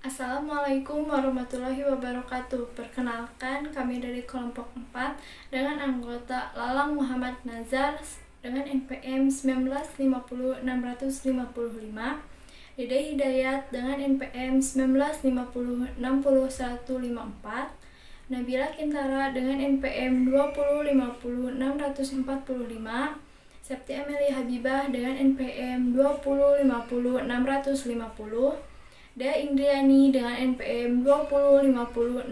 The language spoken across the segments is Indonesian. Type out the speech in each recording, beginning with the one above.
Assalamualaikum warahmatullahi wabarakatuh. Perkenalkan, kami dari kelompok 4 dengan anggota Lalang Muhammad Nazar dengan NPM 1950655, Dede Hidayat dengan NPM 195060154, Nabila Kintara dengan NPM 2050645, Septi Amelia Habibah dengan NPM 2050650, Da Indriani dengan NPM 2050656,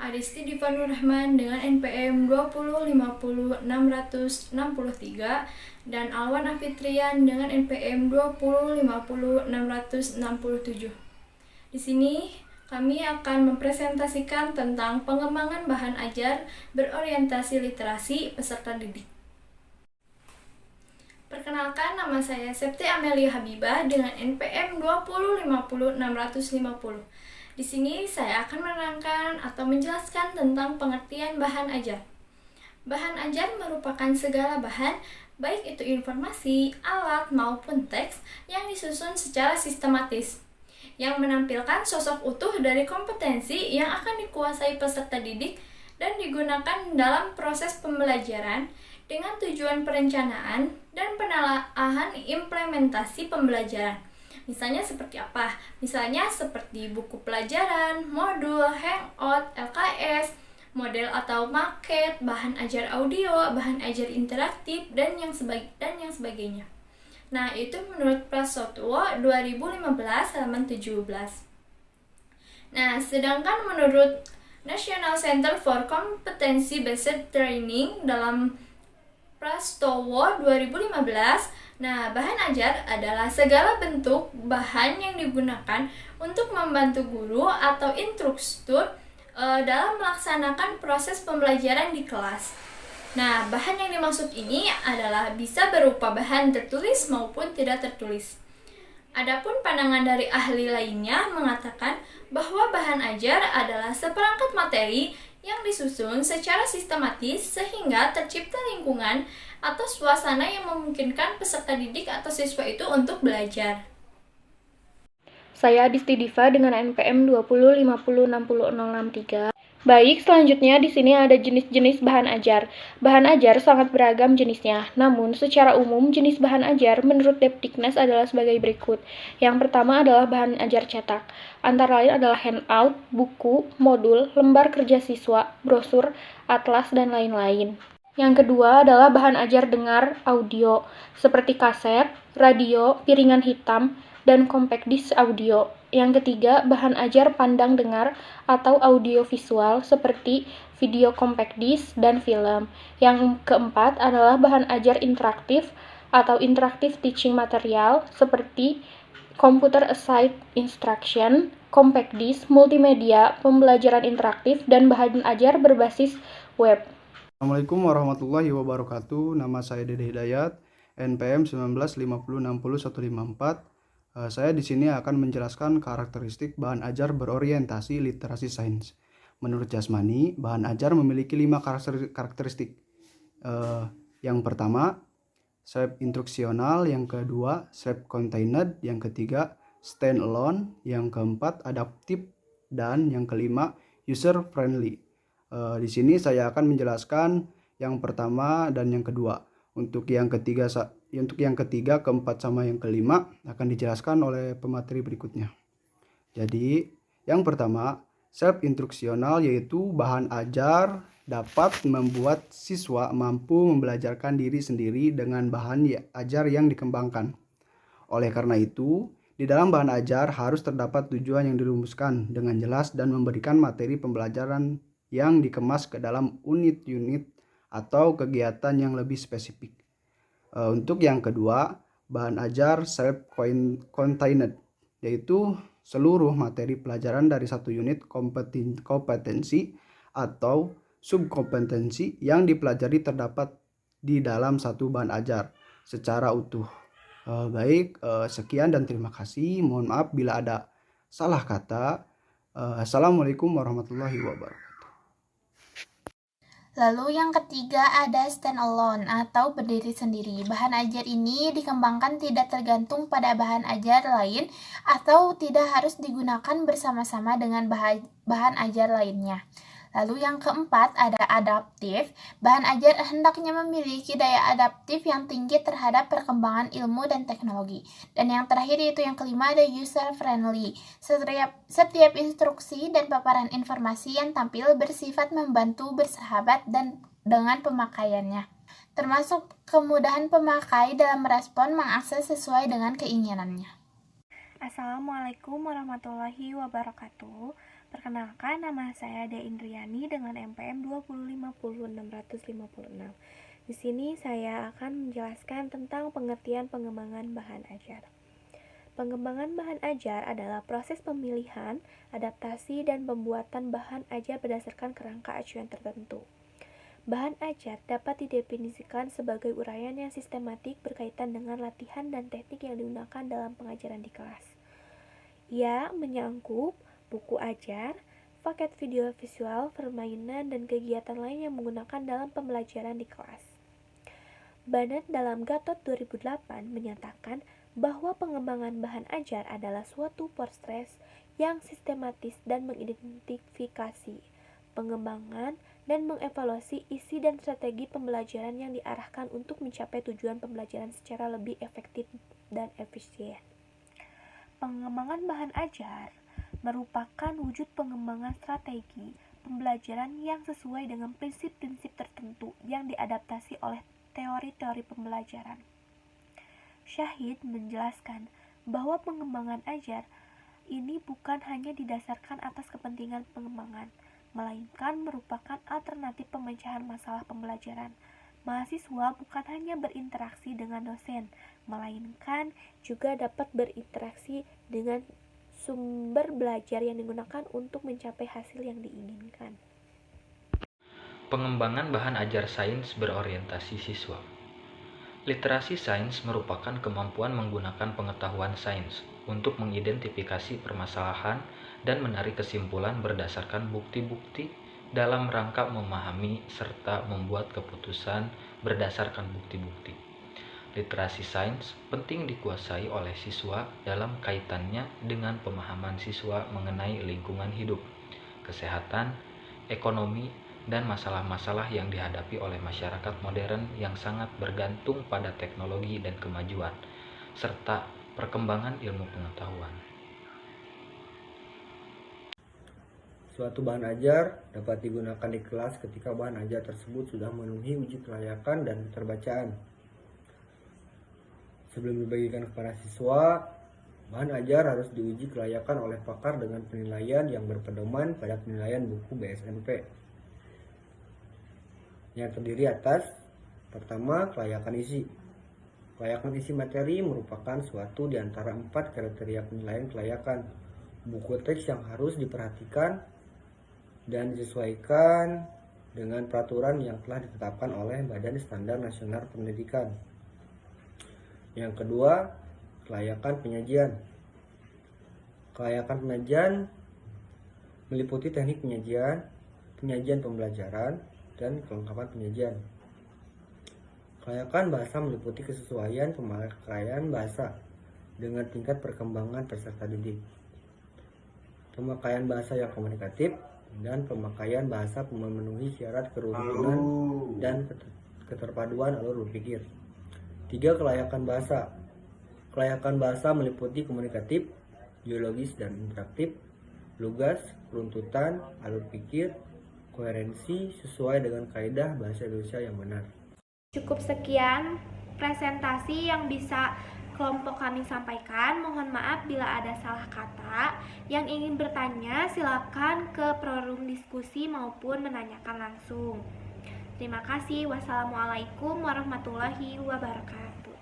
Adisti Diva Nurrahman dengan NPM 2050663, dan Alwan Afitrian dengan NPM 2050667. Di sini kami akan mempresentasikan tentang pengembangan bahan ajar berorientasi literasi peserta didik. Perkenalkan, nama saya Septi Amelia Habibah dengan NPM 2050650. Di sini saya akan menerangkan atau menjelaskan tentang pengertian bahan ajar. Bahan ajar merupakan segala bahan, baik itu informasi, alat, maupun teks yang disusun secara sistematis, yang menampilkan sosok utuh dari kompetensi yang akan dikuasai peserta didik dan digunakan dalam proses pembelajaran dengan tujuan perencanaan dan penelaahan implementasi pembelajaran. Misalnya seperti apa? Misalnya seperti buku pelajaran, modul, hangout, LKS, model atau maket, bahan ajar audio, bahan ajar interaktif, dan yang sebagainya. Nah, itu menurut Prasetyo 2015 halaman 17. Nah, sedangkan menurut National Center for Competency Based Training dalam Prastowo 2015, nah bahan ajar adalah segala bentuk bahan yang digunakan untuk membantu guru atau instruktur dalam melaksanakan proses pembelajaran di kelas. Nah, bahan yang dimaksud ini adalah bisa berupa bahan tertulis maupun tidak tertulis. Adapun pandangan dari ahli lainnya mengatakan bahwa bahan ajar adalah seperangkat materi yang disusun secara sistematis sehingga tercipta lingkungan atau suasana yang memungkinkan peserta didik atau siswa itu untuk belajar. Saya Adisti Diva dengan NPM 205060063. Baik, selanjutnya di sini ada jenis-jenis bahan ajar. Bahan ajar sangat beragam jenisnya, namun secara umum jenis bahan ajar menurut Depdiknas adalah sebagai berikut. Yang pertama adalah bahan ajar cetak. Antara lain adalah handout, buku, modul, lembar kerja siswa, brosur, atlas, dan lain-lain. Yang kedua adalah bahan ajar dengar audio, seperti kaset, radio, piringan hitam, dan compact disc audio. Yang ketiga, bahan ajar pandang dengar atau audio visual seperti video compact disc dan film. Yang keempat adalah bahan ajar interaktif atau interactive teaching material seperti computer aided instruction, compact disc, multimedia, pembelajaran interaktif, dan bahan ajar berbasis web. Assalamualaikum warahmatullahi wabarakatuh. Nama saya Dede Hidayat, NPM 195060154. Saya di sini akan menjelaskan karakteristik bahan ajar berorientasi literasi sains. Menurut Jasmani, bahan ajar memiliki 5 karakteristik. Yang pertama, self-instruksional. Yang kedua, self-contained. Yang ketiga, stand-alone. Yang keempat, adaptif. Dan yang kelima, user-friendly. Di sini saya akan menjelaskan yang pertama dan yang kedua. Untuk yang ketiga, keempat, sama yang kelima akan dijelaskan oleh pemateri berikutnya. Jadi, yang pertama, self-instruksional, yaitu bahan ajar dapat membuat siswa mampu membelajarkan diri sendiri dengan bahan ajar yang dikembangkan. Oleh karena itu, di dalam bahan ajar harus terdapat tujuan yang dirumuskan dengan jelas dan memberikan materi pembelajaran yang dikemas ke dalam unit-unit atau kegiatan yang lebih spesifik. Untuk yang kedua, bahan ajar self-contained, yaitu seluruh materi pelajaran dari satu unit kompetensi atau subkompetensi yang dipelajari terdapat di dalam satu bahan ajar secara utuh. Sekian dan terima kasih. Mohon maaf bila ada salah kata. Assalamualaikum warahmatullahi wabarakatuh. Lalu yang ketiga ada standalone atau berdiri sendiri. Bahan ajar ini dikembangkan tidak tergantung pada bahan ajar lain atau tidak harus digunakan bersama-sama dengan bahan ajar lainnya. Lalu yang keempat ada adaptif. Bahan ajar hendaknya memiliki daya adaptif yang tinggi terhadap perkembangan ilmu dan teknologi. Dan yang terakhir yaitu yang kelima ada user friendly. Setiap instruksi dan paparan informasi yang tampil bersifat membantu, bersahabat dan dengan pemakaiannya, termasuk kemudahan pemakai dalam merespon mengakses sesuai dengan keinginannya. Assalamualaikum warahmatullahi wabarakatuh. Perkenalkan, nama saya De Indriani dengan NPM 2050656. Di sini saya akan menjelaskan tentang pengertian pengembangan bahan ajar. Pengembangan bahan ajar adalah proses pemilihan, adaptasi, dan pembuatan bahan ajar berdasarkan kerangka acuan tertentu. Bahan ajar dapat didefinisikan sebagai uraian yang sistematik berkaitan dengan latihan dan teknik yang digunakan dalam pengajaran di kelas. Ia menyangkup buku ajar, paket video visual, permainan, dan kegiatan lain yang menggunakan dalam pembelajaran di kelas. Bennett dalam Gatot 2008 menyatakan bahwa pengembangan bahan ajar adalah suatu proses yang sistematis dan mengidentifikasi, pengembangan, dan mengevaluasi isi dan strategi pembelajaran yang diarahkan untuk mencapai tujuan pembelajaran secara lebih efektif dan efisien. Pengembangan bahan ajar merupakan wujud pengembangan strategi pembelajaran yang sesuai dengan prinsip-prinsip tertentu yang diadaptasi oleh teori-teori pembelajaran. Syahid menjelaskan bahwa pengembangan ajar ini bukan hanya didasarkan atas kepentingan pengembangan, melainkan merupakan alternatif pemecahan masalah pembelajaran. Mahasiswa bukan hanya berinteraksi dengan dosen, melainkan juga dapat berinteraksi dengan sumber belajar yang digunakan untuk mencapai hasil yang diinginkan. Pengembangan bahan ajar sains berorientasi siswa. Literasi sains merupakan kemampuan menggunakan pengetahuan sains untuk mengidentifikasi permasalahan dan menarik kesimpulan berdasarkan bukti-bukti dalam rangka memahami serta membuat keputusan berdasarkan bukti-bukti. Literasi sains penting dikuasai oleh siswa dalam kaitannya dengan pemahaman siswa mengenai lingkungan hidup, kesehatan, ekonomi, dan masalah-masalah yang dihadapi oleh masyarakat modern yang sangat bergantung pada teknologi dan kemajuan, serta perkembangan ilmu pengetahuan. Suatu bahan ajar dapat digunakan di kelas ketika bahan ajar tersebut sudah memenuhi uji kelayakan dan keterbacaan. Sebelum dibagikan kepada siswa, bahan ajar harus diuji kelayakan oleh pakar dengan penilaian yang berpedoman pada penilaian buku BSMP. Yang terdiri atas, pertama, kelayakan isi. Kelayakan isi materi merupakan suatu di antara 4 kriteria penilaian kelayakan. Buku teks yang harus diperhatikan dan disesuaikan dengan peraturan yang telah ditetapkan oleh Badan Standar Nasional Pendidikan. Yang kedua, kelayakan penyajian. Kelayakan penyajian meliputi teknik penyajian, penyajian pembelajaran, dan kelengkapan penyajian. Kelayakan bahasa meliputi kesesuaian pemakaian bahasa dengan tingkat perkembangan peserta didik. Pemakaian bahasa yang komunikatif dan pemakaian bahasa memenuhi syarat kerukunan dan keterpaduan alur berpikir. 3. Kelayakan bahasa. Kelayakan bahasa meliputi komunikatif, dialogis dan interaktif, lugas, runtutan, alur pikir, koherensi sesuai dengan kaidah bahasa Indonesia yang benar. Cukup sekian presentasi yang bisa kelompok kami sampaikan. Mohon maaf bila ada salah kata. Yang ingin bertanya silakan ke forum diskusi maupun menanyakan langsung. Terima kasih. Wassalamualaikum warahmatullahi wabarakatuh.